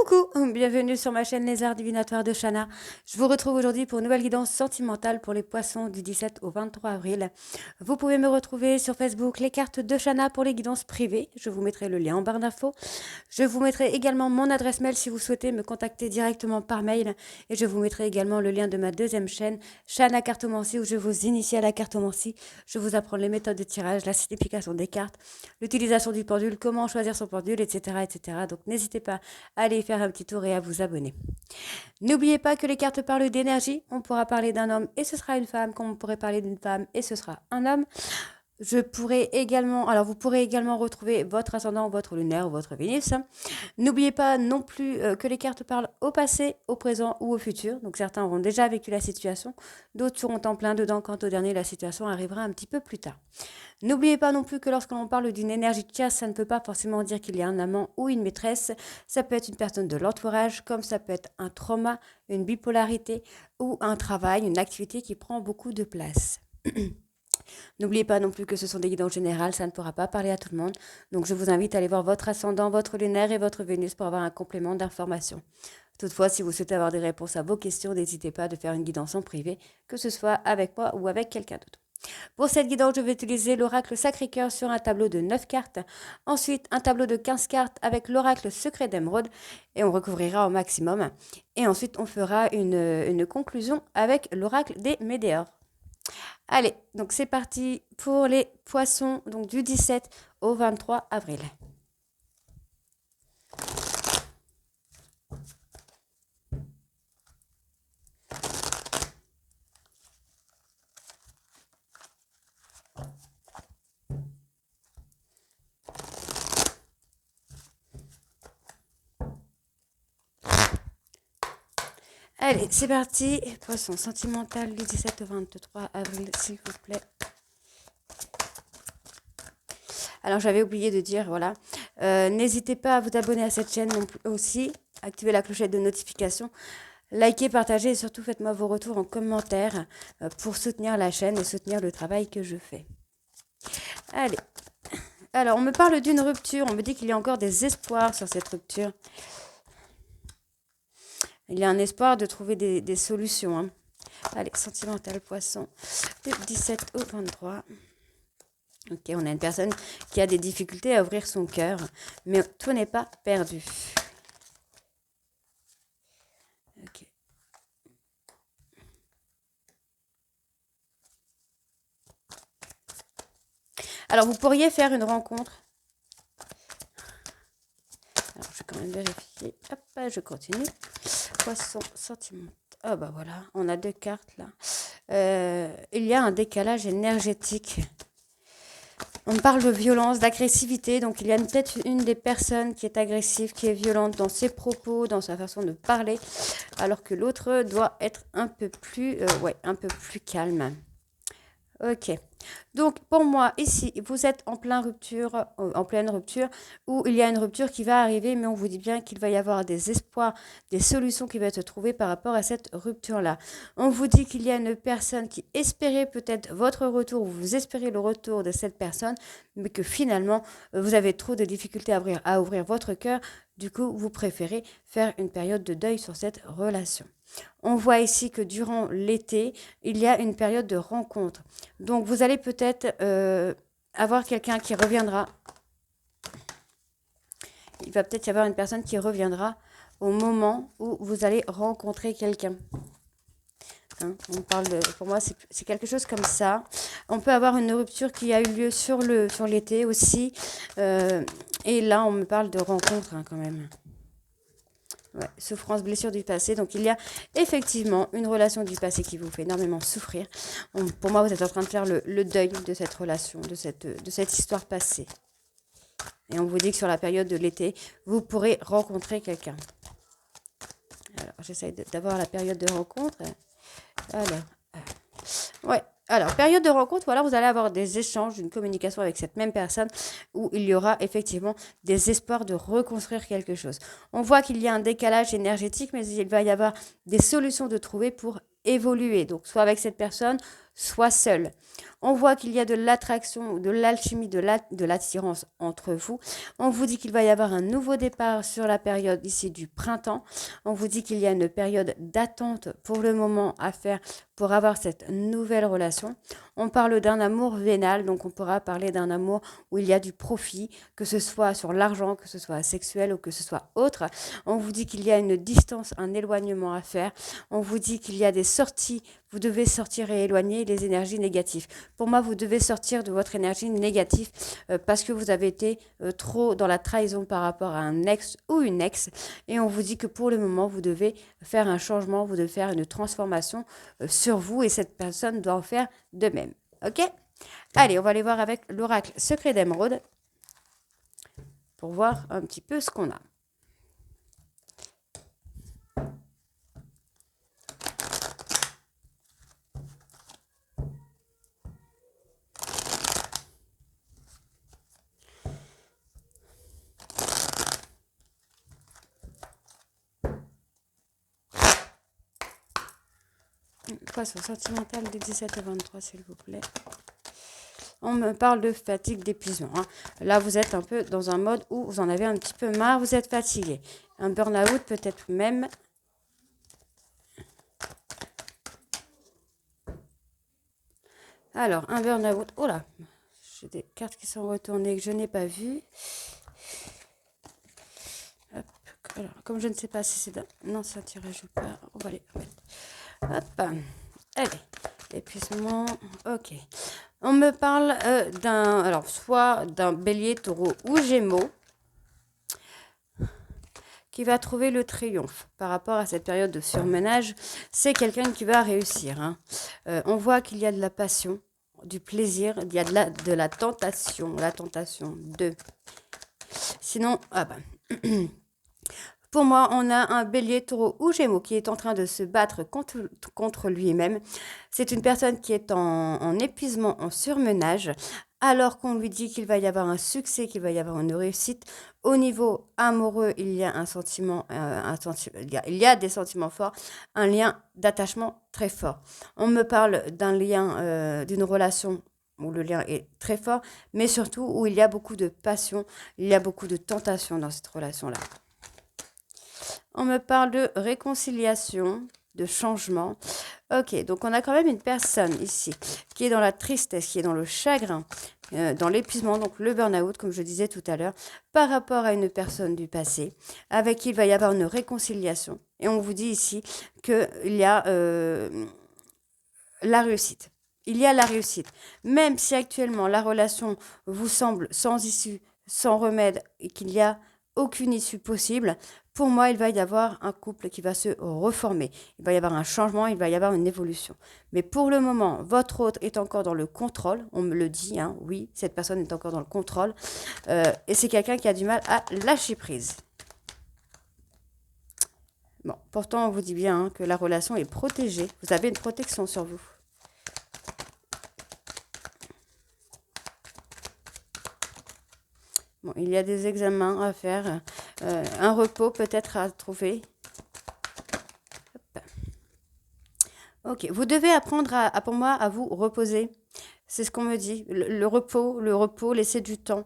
Coucou, bienvenue sur ma chaîne Les Arts Divinatoires de Shana. Je vous retrouve aujourd'hui pour une nouvelle guidance sentimentale pour les poissons du 17 au 23 avril. Vous pouvez me retrouver sur Facebook, les cartes de Shana pour les guidances privées. Je vous mettrai le lien en barre d'infos. Je vous mettrai également mon adresse mail si vous souhaitez me contacter directement par mail. Et je vous mettrai également le lien de ma deuxième chaîne, Shana Cartomancie, où je vous initie à la cartomancie. Je vous apprends les méthodes de tirage, la signification des cartes, l'utilisation du pendule, comment choisir son pendule, etc. etc. Donc n'hésitez pas à aller faire un petit tour et à vous abonner. N'oubliez pas que les cartes parlent d'énergie. On pourra parler d'un homme et ce sera une femme, comme on pourrait parler d'une femme et ce sera un homme. Vous pourrez également retrouver votre ascendant, votre lunaire ou votre Vénus. N'oubliez pas non plus que les cartes parlent au passé, au présent ou au futur. Donc certains auront déjà vécu la situation, d'autres seront en plein dedans quand au dernier la situation arrivera un petit peu plus tard. N'oubliez pas non plus que lorsqu'on parle d'une énergie de chasse, ça ne peut pas forcément dire qu'il y a un amant ou une maîtresse. Ça peut être une personne de l'entourage, comme ça peut être un trauma, une bipolarité ou un travail, une activité qui prend beaucoup de place. N'oubliez pas non plus que ce sont des guidances générales, ça ne pourra pas parler à tout le monde. Donc je vous invite à aller voir votre ascendant, votre lunaire et votre Vénus pour avoir un complément d'information. Toutefois, si vous souhaitez avoir des réponses à vos questions, n'hésitez pas à faire une guidance en privé, que ce soit avec moi ou avec quelqu'un d'autre. Pour cette guidance, je vais utiliser l'oracle Sacré-Cœur sur un tableau de 9 cartes. Ensuite, un tableau de 15 cartes avec l'oracle Secret d'Émeraude et on recouvrira au maximum. Et ensuite, on fera une conclusion avec l'oracle des Médéors. Allez, donc c'est parti pour les poissons donc du 17 au 23 avril. Allez, c'est parti. Poisson sentimental du 17 au 23 avril, s'il vous plaît. Alors, j'avais oublié de dire, voilà. N'hésitez pas à vous abonner à cette chaîne non plus aussi. Activez la clochette de notification. Likez, partagez et surtout faites-moi vos retours en commentaire pour soutenir la chaîne et soutenir le travail que je fais. Allez. Alors, on me parle d'une rupture. On me dit qu'il y a encore des espoirs sur cette rupture. Il y a un espoir de trouver des solutions. Hein. Allez, sentimental poisson, du 17 au 23. Ok, on a une personne qui a des difficultés à ouvrir son cœur, mais tout n'est pas perdu. Ok. Alors, vous pourriez faire une rencontre. Alors, je vais quand même vérifier. Hop, je continue. Poisson sentimental. Ah bah voilà, on a deux cartes là. Il y a un décalage énergétique. On parle de violence, d'agressivité, donc il y a peut-être une des personnes qui est agressive, qui est violente dans ses propos, dans sa façon de parler, alors que l'autre doit être un peu plus calme. Ok. Donc, pour moi, ici, vous êtes en pleine rupture, où il y a une rupture qui va arriver, mais on vous dit bien qu'il va y avoir des espoirs, des solutions qui vont être trouvées par rapport à cette rupture-là. On vous dit qu'il y a une personne qui espérait peut-être votre retour, ou vous espérez le retour de cette personne, mais que finalement, vous avez trop de difficultés à ouvrir votre cœur. Du coup, vous préférez faire une période de deuil sur cette relation. On voit ici que durant l'été, il y a une période de rencontre. Donc, vous allez peut-être avoir quelqu'un qui reviendra. Il va peut-être y avoir une personne qui reviendra au moment où vous allez rencontrer quelqu'un. Hein, pour moi, c'est quelque chose comme ça. On peut avoir une rupture qui a eu lieu sur l'été aussi. Et là, on me parle de rencontre quand même. Ouais, souffrance, blessure du passé. Donc, il y a effectivement une relation du passé qui vous fait énormément souffrir. Pour moi, vous êtes en train de faire le deuil de cette relation, de cette histoire passée. Et on vous dit que sur la période de l'été, vous pourrez rencontrer quelqu'un. Alors, j'essaye d'avoir la période de rencontre. Alors, période de rencontre, voilà, vous allez avoir des échanges, une communication avec cette même personne où il y aura effectivement des espoirs de reconstruire quelque chose. On voit qu'il y a un décalage énergétique, mais il va y avoir des solutions de trouver pour évoluer. Donc, soit avec cette personne, soit seul. On voit qu'il y a de l'attraction, de l'alchimie, de l'attirance entre vous. On vous dit qu'il va y avoir un nouveau départ sur la période ici du printemps. On vous dit qu'il y a une période d'attente pour le moment à faire pour avoir cette nouvelle relation. On parle d'un amour vénal, donc on pourra parler d'un amour où il y a du profit, que ce soit sur l'argent, que ce soit sexuel ou que ce soit autre. On vous dit qu'il y a une distance, un éloignement à faire. On vous dit qu'il y a des sorties, vous devez sortir et éloigner les énergies négatives. Pour moi, vous devez sortir de votre énergie négative parce que vous avez été trop dans la trahison par rapport à un ex ou une ex. Et on vous dit que pour le moment, vous devez faire un changement, vous devez faire une transformation sur vous et cette personne doit en faire de même. Ok? Allez, on va aller voir avec l'oracle secret d'émeraude pour voir un petit peu ce qu'on a. Poisson sentimental des 17 à 23, s'il vous plaît. On me parle de fatigue, d'épuisement. Hein. Là, vous êtes un peu dans un mode où vous en avez un petit peu marre, vous êtes fatigué. Un burn-out peut-être même. Alors, un burn-out. Oh là, j'ai des cartes qui sont retournées que je n'ai pas vues. Hop. Alors, comme je ne sais pas si c'est d'un... Non, c'est un tirage ou pas. On va les mettre. Hop. Allez. Épuisement. Ok. On me parle d'un... Alors, soit d'un bélier, taureau ou gémeaux qui va trouver le triomphe par rapport à cette période de surmenage. C'est quelqu'un qui va réussir. Hein. On voit qu'il y a de la passion, du plaisir, il y a de la tentation de... Sinon, ah ben... Pour moi, on a un bélier, taureau ou gémeaux qui est en train de se battre contre lui-même. C'est une personne qui est en épuisement, en surmenage, alors qu'on lui dit qu'il va y avoir un succès, qu'il va y avoir une réussite. Au niveau amoureux, il y a un sentiment, il y a des sentiments forts, un lien d'attachement très fort. On me parle d'un lien, d'une relation où le lien est très fort, mais surtout où il y a beaucoup de passion, il y a beaucoup de tentation dans cette relation-là. On me parle de réconciliation, de changement. Ok, donc on a quand même une personne ici qui est dans la tristesse, qui est dans le chagrin, dans l'épuisement, donc le burn-out, comme je disais tout à l'heure, par rapport à une personne du passé, avec qui il va y avoir une réconciliation. Et on vous dit ici qu'il y a la réussite. Il y a la réussite. Même si actuellement la relation vous semble sans issue, sans remède, et qu'il n'y a aucune issue possible, pour moi, il va y avoir un couple qui va se reformer. Il va y avoir un changement, il va y avoir une évolution. Mais pour le moment, votre autre est encore dans le contrôle. On me le dit, hein, oui, cette personne est encore dans le contrôle. Et c'est quelqu'un qui a du mal à lâcher prise. Bon, pourtant, on vous dit bien hein, que la relation est protégée. Vous avez une protection sur vous. Bon, il y a des examens à faire, un repos peut-être à trouver. Hop. Ok, vous devez apprendre pour moi à vous reposer. C'est ce qu'on me dit. Le repos, laisser du temps.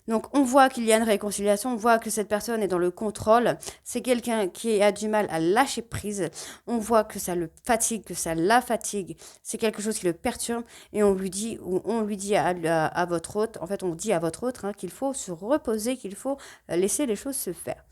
Donc, on voit qu'il y a une réconciliation, on voit que cette personne est dans le contrôle. C'est quelqu'un qui a du mal à lâcher prise. On voit que ça le fatigue, que ça la fatigue. C'est quelque chose qui le perturbe. Et on lui dit à votre hôte, en fait, on dit à votre autre hein, qu'il faut se reposer, qu'il faut laisser les choses se faire.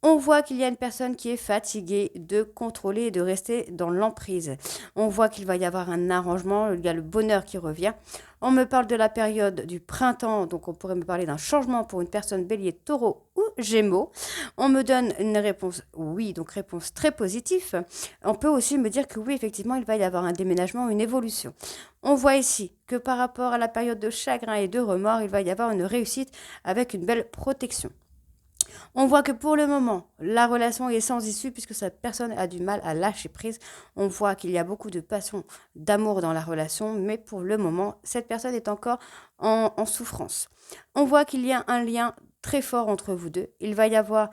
On voit qu'il y a une personne qui est fatiguée de contrôler et de rester dans l'emprise. On voit qu'il va y avoir un arrangement, il y a le bonheur qui revient. On me parle de la période du printemps, donc on pourrait me parler d'un changement pour une personne bélier, taureau ou gémeaux. On me donne une réponse oui, donc réponse très positive. On peut aussi me dire que oui, effectivement, il va y avoir un déménagement, une évolution. On voit ici que par rapport à la période de chagrin et de remords, il va y avoir une réussite avec une belle protection. On voit que pour le moment, la relation est sans issue puisque cette personne a du mal à lâcher prise. On voit qu'il y a beaucoup de passion, d'amour dans la relation, mais pour le moment, cette personne est encore en souffrance. On voit qu'il y a un lien très fort entre vous deux. Il va y avoir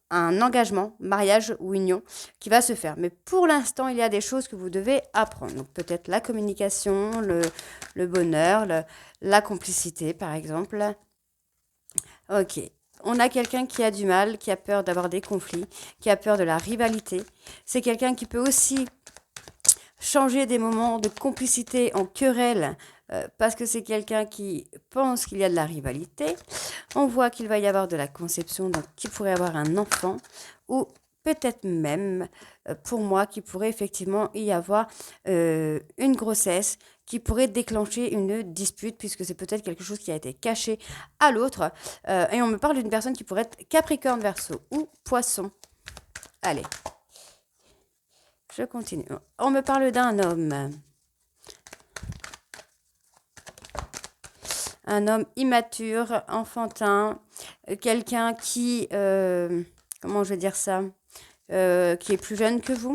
un engagement, mariage ou union qui va se faire. Mais pour l'instant, il y a des choses que vous devez apprendre. Donc peut-être la communication, le bonheur, la complicité par exemple. Ok. On a quelqu'un qui a du mal, qui a peur d'avoir des conflits, qui a peur de la rivalité. C'est quelqu'un qui peut aussi changer des moments de complicité en querelle parce que c'est quelqu'un qui pense qu'il y a de la rivalité. On voit qu'il va y avoir de la conception, donc qu'il pourrait avoir un enfant ou peut-être même, pour moi, qu'il pourrait effectivement y avoir une grossesse qui pourrait déclencher une dispute puisque c'est peut-être quelque chose qui a été caché à l'autre. Et on me parle d'une personne qui pourrait être Capricorne, Verseau ou Poisson. Allez, je continue. On me parle d'un homme. Un homme immature, enfantin, quelqu'un qui, comment je vais dire ça, qui est plus jeune que vous.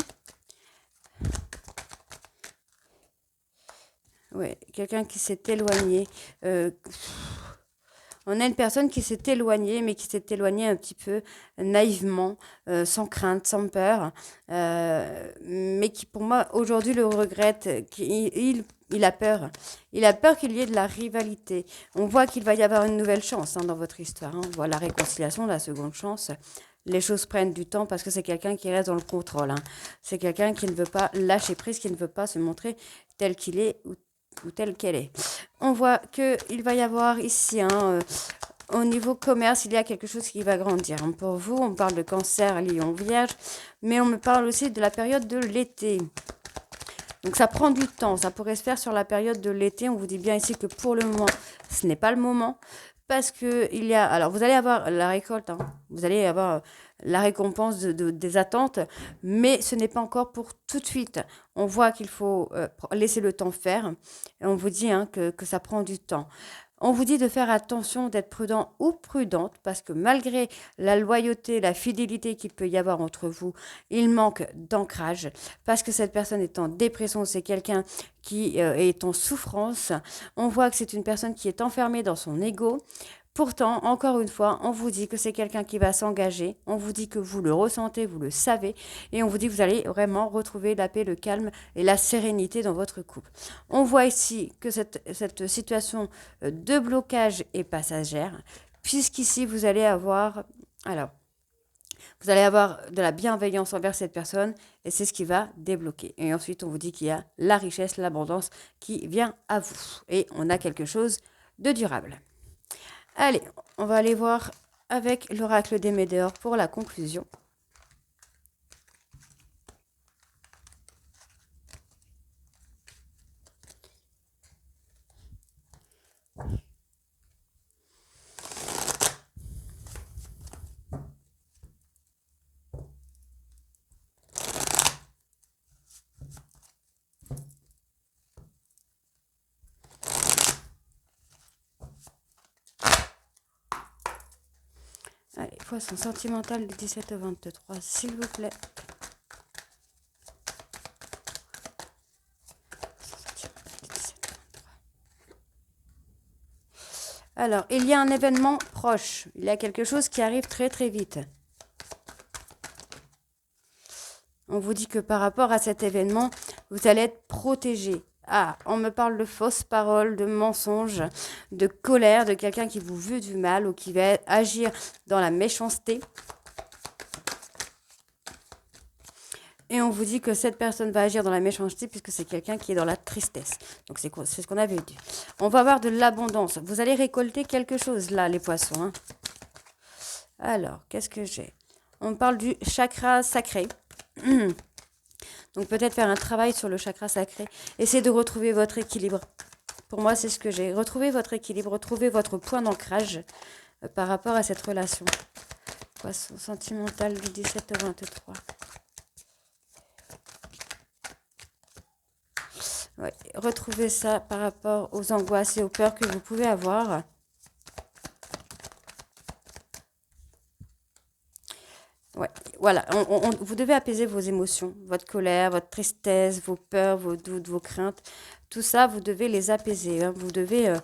Oui, quelqu'un qui s'est éloigné. On a une personne qui s'est éloignée, mais qui s'est éloignée un petit peu naïvement, sans crainte, sans peur, mais qui pour moi aujourd'hui le regrette. Il a peur. Il a peur qu'il y ait de la rivalité. On voit qu'il va y avoir une nouvelle chance dans votre histoire. On voit la réconciliation, la seconde chance. Les choses prennent du temps parce que c'est quelqu'un qui reste dans le contrôle. C'est quelqu'un qui ne veut pas lâcher prise, qui ne veut pas se montrer tel qu'il est ou telle qu'elle est. On voit qu'il va y avoir ici, au niveau commerce, il y a quelque chose qui va grandir. Pour vous, on parle de cancer, lion, vierge, mais on me parle aussi de la période de l'été. Donc ça prend du temps, ça pourrait se faire sur la période de l'été. On vous dit bien ici que pour le moment, ce n'est pas le moment. Parce que il y a... Alors, vous allez avoir la récolte, vous allez avoir la récompense des attentes, mais ce n'est pas encore pour tout de suite. On voit qu'il faut laisser le temps faire, et on vous dit que ça prend du temps. On vous dit de faire attention, d'être prudent ou prudente, parce que malgré la loyauté, la fidélité qu'il peut y avoir entre vous, il manque d'ancrage, parce que cette personne est en dépression, c'est quelqu'un qui est en souffrance. On voit que c'est une personne qui est enfermée dans son ego. Pourtant, encore une fois, on vous dit que c'est quelqu'un qui va s'engager, on vous dit que vous le ressentez, vous le savez, et on vous dit que vous allez vraiment retrouver la paix, le calme et la sérénité dans votre couple. On voit ici que cette situation de blocage est passagère, puisqu'ici, vous allez avoir... Alors, vous allez avoir de la bienveillance envers cette personne et c'est ce qui va débloquer. Et ensuite, on vous dit qu'il y a la richesse, l'abondance qui vient à vous. Et on a quelque chose de durable. Allez, on va aller voir avec l'oracle des Médéors pour la conclusion. Allez, poisson sentimental du 17 au 23, s'il vous plaît. Alors, il y a un événement proche. Il y a quelque chose qui arrive très très vite. On vous dit que par rapport à cet événement, vous allez être protégé. Ah, on me parle de fausses paroles, de mensonges, de colère, de quelqu'un qui vous veut du mal ou qui va agir dans la méchanceté. Et on vous dit que cette personne va agir dans la méchanceté puisque c'est quelqu'un qui est dans la tristesse. Donc c'est ce qu'on avait dit. On va avoir de l'abondance. Vous allez récolter quelque chose là, les poissons. Alors, qu'est-ce que j'ai? On parle du chakra sacré. Donc peut-être faire un travail sur le chakra sacré. Essayez de retrouver votre équilibre. Pour moi, c'est ce que j'ai. Retrouvez votre équilibre, retrouvez votre point d'ancrage par rapport à cette relation. Poisson sentimental du 17 au 23. Ouais, retrouvez ça par rapport aux angoisses et aux peurs que vous pouvez avoir. Ouais, voilà, vous devez apaiser vos émotions, votre colère, votre tristesse, vos peurs, vos doutes, vos craintes. Tout ça, vous devez les apaiser. Vous devez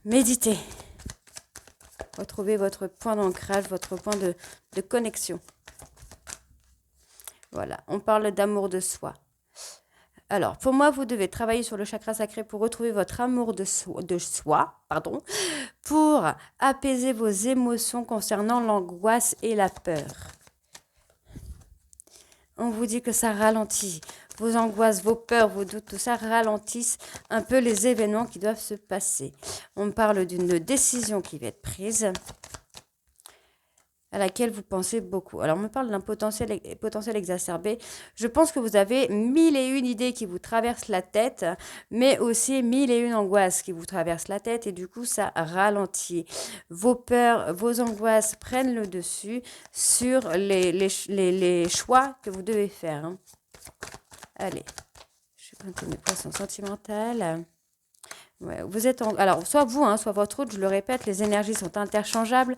méditer. Retrouvez votre point d'ancrage, votre point de connexion. Voilà, on parle d'amour de soi. Alors, pour moi, vous devez travailler sur le chakra sacré pour retrouver votre amour de soi, pour apaiser vos émotions concernant l'angoisse et la peur. On vous dit que ça ralentit. Vos angoisses, vos peurs, vos doutes, tout ça ralentissent un peu les événements qui doivent se passer. On parle d'une décision qui va être prise, à laquelle vous pensez beaucoup. Alors, on me parle d'un potentiel exacerbé. Je pense que vous avez 1001 idées qui vous traversent la tête, mais aussi 1001 angoisses qui vous traversent la tête, et du coup, ça ralentit. Vos peurs, vos angoisses prennent le dessus sur les choix que vous devez faire. Hein. Allez, je vais compter mes poissons sentimentales. Ouais, vous êtes alors, soit vous, soit votre autre, je le répète, les énergies sont interchangeables.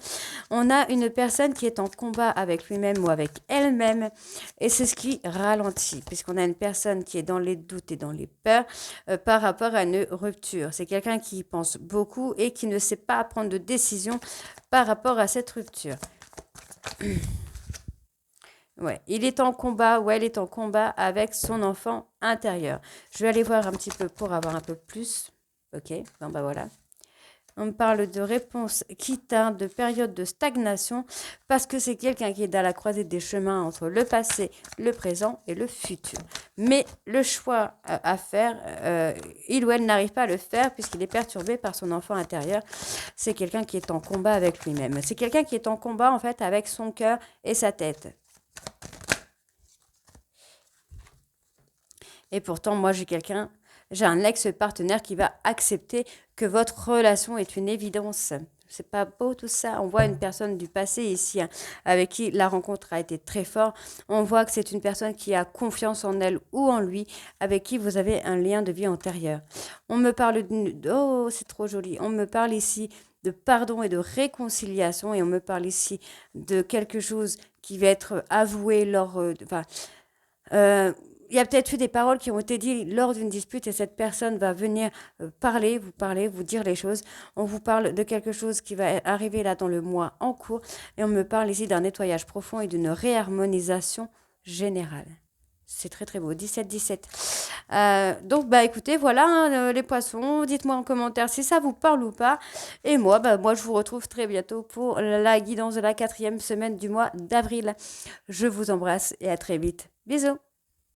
On a une personne qui est en combat avec lui-même ou avec elle-même, et c'est ce qui ralentit, puisqu'on a une personne qui est dans les doutes et dans les peurs par rapport à une rupture. C'est quelqu'un qui pense beaucoup et qui ne sait pas prendre de décision par rapport à cette rupture. Ouais, il est en combat, ou elle est en combat avec son enfant intérieur. Je vais aller voir un petit peu pour avoir un peu plus. Ok, bon bah voilà. On me parle de réponse qui tarde, de période de stagnation, parce que c'est quelqu'un qui est dans la croisée des chemins entre le passé, le présent et le futur. Mais le choix à faire, il ou elle n'arrive pas à le faire puisqu'il est perturbé par son enfant intérieur. C'est quelqu'un qui est en combat avec lui-même. C'est quelqu'un qui est en combat en fait avec son cœur et sa tête. Et pourtant, moi, j'ai un ex-partenaire qui va accepter que votre relation est une évidence. C'est pas beau tout ça. On voit une personne du passé ici avec qui la rencontre a été très forte. On voit que c'est une personne qui a confiance en elle ou en lui, avec qui vous avez un lien de vie antérieur. On me parle oh, c'est trop joli. On me parle ici de pardon et de réconciliation, et on me parle ici de quelque chose qui va être avoué lors il y a peut-être eu des paroles qui ont été dites lors d'une dispute, et cette personne va venir vous dire les choses. On vous parle de quelque chose qui va arriver là dans le mois en cours, et on me parle ici d'un nettoyage profond et d'une réharmonisation générale. C'est très très beau, 17-17. Donc écoutez, voilà les poissons, dites-moi en commentaire si ça vous parle ou pas. Et moi, je vous retrouve très bientôt pour la guidance de la 4e semaine du mois d'avril. Je vous embrasse et à très vite. Bisous.